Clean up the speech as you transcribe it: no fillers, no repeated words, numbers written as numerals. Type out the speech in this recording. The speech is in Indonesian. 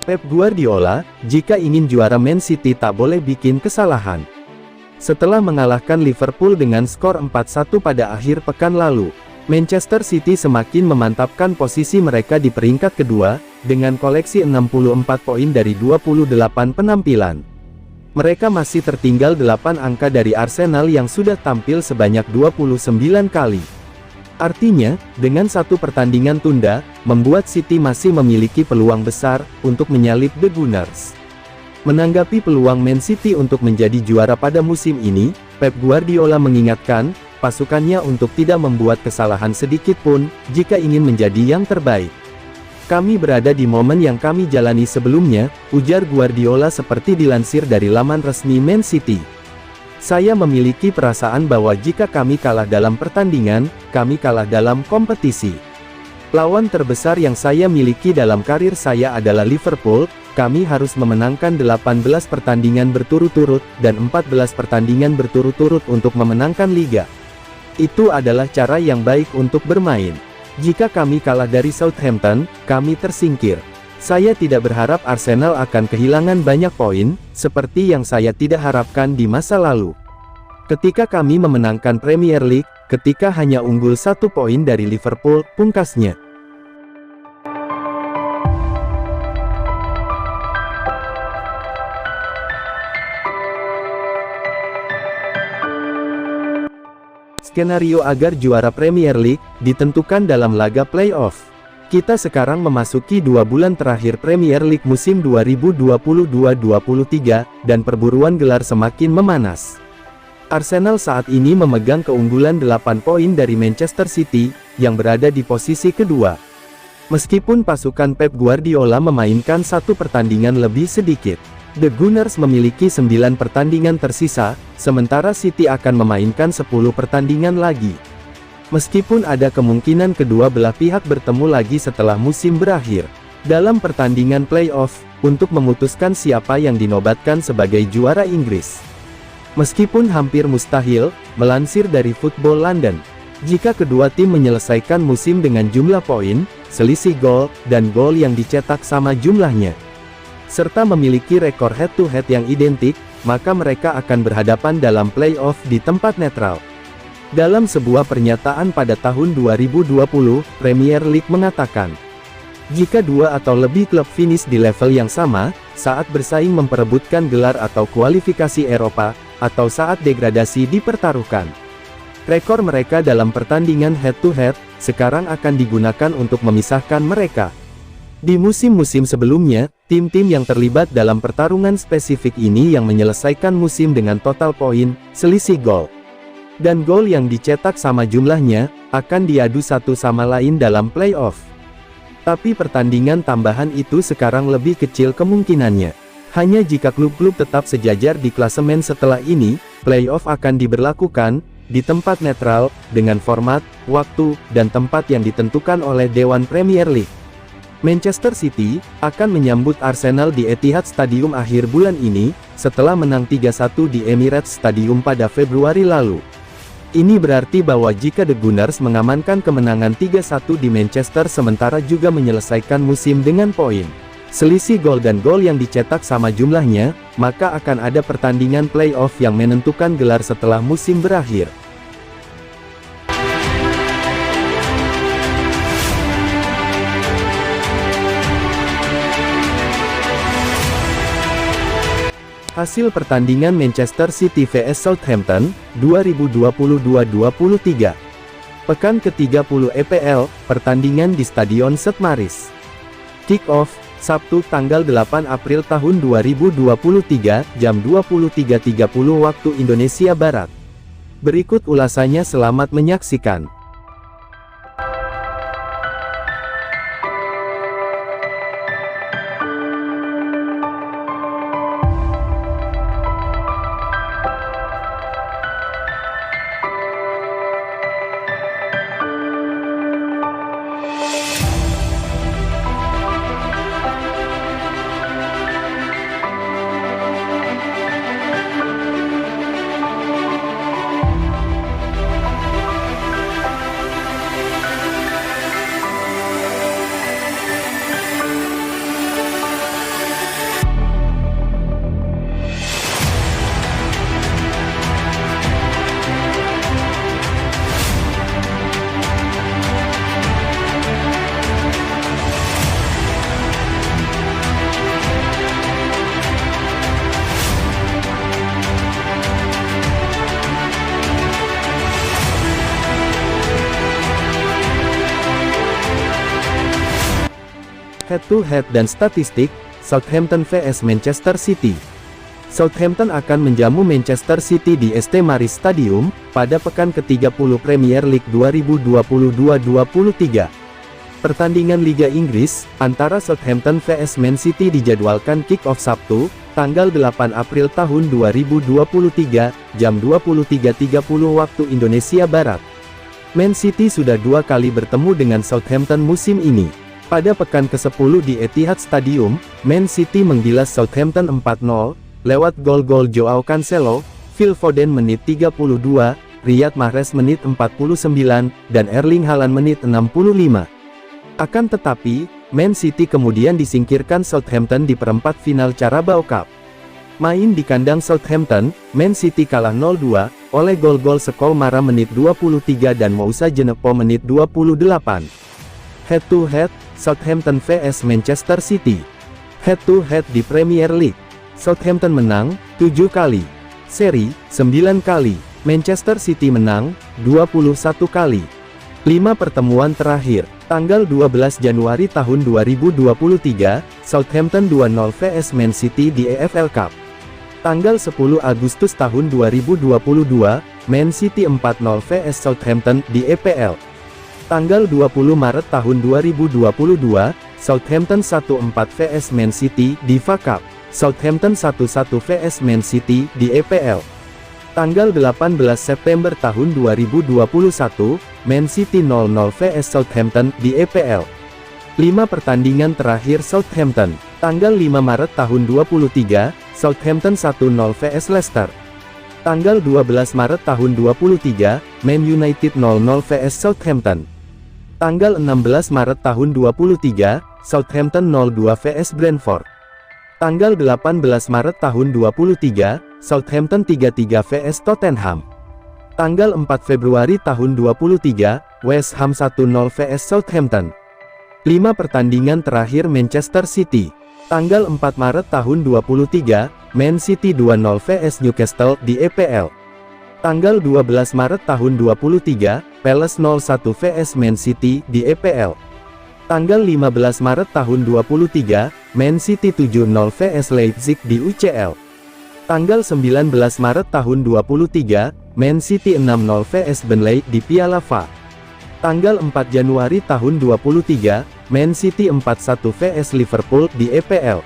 Pep Guardiola, jika ingin juara Man City tak boleh bikin kesalahan. Setelah mengalahkan Liverpool dengan skor 4-1 pada akhir pekan lalu, Manchester City semakin memantapkan posisi mereka di peringkat kedua, dengan koleksi 64 poin dari 28 penampilan. Mereka masih tertinggal 8 angka dari Arsenal yang sudah tampil sebanyak 29 kali. Artinya, dengan satu pertandingan tunda, membuat City masih memiliki peluang besar untuk menyalip The Gunners. Menanggapi peluang Man City untuk menjadi juara pada musim ini, Pep Guardiola mengingatkan pasukannya untuk tidak membuat kesalahan sedikit pun jika ingin menjadi yang terbaik. "Kami berada di momen yang kami jalani sebelumnya," ujar Guardiola seperti dilansir dari laman resmi Man City. "Saya memiliki perasaan bahwa jika kami kalah dalam pertandingan, kami kalah dalam kompetisi. Lawan terbesar yang saya miliki dalam karir saya adalah Liverpool. Kami harus memenangkan 18 pertandingan berturut-turut, dan 14 pertandingan berturut-turut untuk memenangkan liga. Itu adalah cara yang baik untuk bermain. Jika kami kalah dari Southampton, kami tersingkir. Saya tidak berharap Arsenal akan kehilangan banyak poin, seperti yang saya tidak harapkan di masa lalu. Ketika kami memenangkan Premier League, ketika hanya unggul 1 poin dari Liverpool," pungkasnya. Skenario agar juara Premier League ditentukan dalam laga playoff. Kita sekarang memasuki 2 bulan terakhir Premier League musim 2022-23, dan perburuan gelar semakin memanas. Arsenal saat ini memegang keunggulan 8 poin dari Manchester City, yang berada di posisi kedua. Meskipun pasukan Pep Guardiola memainkan 1 pertandingan lebih sedikit, The Gunners memiliki 9 pertandingan tersisa, sementara City akan memainkan 10 pertandingan lagi. Meskipun ada kemungkinan kedua belah pihak bertemu lagi setelah musim berakhir, dalam pertandingan playoff, untuk memutuskan siapa yang dinobatkan sebagai juara Inggris. Meskipun hampir mustahil, melansir dari Football London, jika kedua tim menyelesaikan musim dengan jumlah poin, selisih gol, dan gol yang dicetak sama jumlahnya, serta memiliki rekor head-to-head yang identik, maka mereka akan berhadapan dalam playoff di tempat netral. Dalam sebuah pernyataan pada tahun 2020, Premier League mengatakan, jika 2 atau lebih klub finish di level yang sama, saat bersaing memperebutkan gelar atau kualifikasi Eropa, atau saat degradasi dipertaruhkan, rekor mereka dalam pertandingan head-to-head, sekarang akan digunakan untuk memisahkan mereka. Di musim-musim sebelumnya, tim-tim yang terlibat dalam pertarungan spesifik ini yang menyelesaikan musim dengan total poin, selisih gol, dan gol yang dicetak sama jumlahnya, akan diadu satu sama lain dalam playoff. Tapi pertandingan tambahan itu sekarang lebih kecil kemungkinannya. Hanya jika klub-klub tetap sejajar di klasemen setelah ini, playoff akan diberlakukan di tempat netral, dengan format, waktu, dan tempat yang ditentukan oleh Dewan Premier League. Manchester City akan menyambut Arsenal di Etihad Stadium akhir bulan ini, setelah menang 3-1 di Emirates Stadium pada Februari lalu. Ini berarti bahwa jika The Gunners mengamankan kemenangan 3-1 di Manchester sementara juga menyelesaikan musim dengan poin, selisih gol dan gol yang dicetak sama jumlahnya, maka akan ada pertandingan playoff yang menentukan gelar setelah musim berakhir. Hasil pertandingan Manchester City vs Southampton, 2022-23. Pekan ke-30 EPL, pertandingan di Stadion St. Mary's. Kick-off, Sabtu tanggal 8 April tahun 2023, jam 23.30 waktu Indonesia Barat. Berikut ulasannya, selamat menyaksikan. Head-to-head dan statistik, Southampton vs Manchester City. Southampton akan menjamu Manchester City di St Mary's Stadium, pada pekan ke-30 Premier League 2022-23. Pertandingan Liga Inggris, antara Southampton vs Man City dijadwalkan kick-off Sabtu, tanggal 8 April tahun 2023, jam 23.30 waktu Indonesia Barat. Man City sudah 2 kali bertemu dengan Southampton musim ini. Pada pekan ke-10 di Etihad Stadium, Man City menggilas Southampton 4-0, lewat gol-gol Joao Cancelo, Phil Foden menit 32, Riyad Mahrez menit 49, dan Erling Haaland menit 65. Akan tetapi, Man City kemudian disingkirkan Southampton di perempat final Carabao Cup. Main di kandang Southampton, Man City kalah 0-2, oleh gol-gol Skol Mara menit 23 dan Moussa Djenepo menit 28. Head-to-head, Southampton vs Manchester City. Head-to-head di Premier League. Southampton menang, 7 kali. Seri, 9 kali. Manchester City menang, 21 kali. 5 pertemuan terakhir. Tanggal 12 Januari tahun 2023, Southampton 2-0 vs Man City di EFL Cup. Tanggal 10 Agustus tahun 2022, Man City 4-0 vs Southampton di EPL. Tanggal 20 Maret tahun 2022, Southampton 1-4 vs Man City di FA Cup. Southampton 1-1 vs Man City di EPL. Tanggal 18 September tahun 2021, Man City 0-0 vs Southampton di EPL. 5 pertandingan terakhir Southampton. Tanggal 5 Maret tahun 2023, Southampton 1-0 vs Leicester. Tanggal 12 Maret tahun 2023, Man United 0-0 vs Southampton. Tanggal 16 Maret tahun 2023, Southampton 0-2 vs Brentford. Tanggal 18 Maret tahun 2023, Southampton 3-3 vs Tottenham. Tanggal 4 Februari tahun 2023, West Ham 1-0 vs Southampton. 5 pertandingan terakhir Manchester City. Tanggal 4 Maret tahun 2023, Man City 2-0 vs Newcastle di EPL. Tanggal 12 Maret tahun 2023, Palace 0-1 vs Man City di EPL. Tanggal 15 Maret tahun 2023, Man City 7-0 vs Leipzig di UCL. Tanggal 19 Maret tahun 2023, Man City 6-0 vs Burnley di Piala FA. Tanggal 4 Januari tahun 2023, Man City 4-1 vs Liverpool di EPL.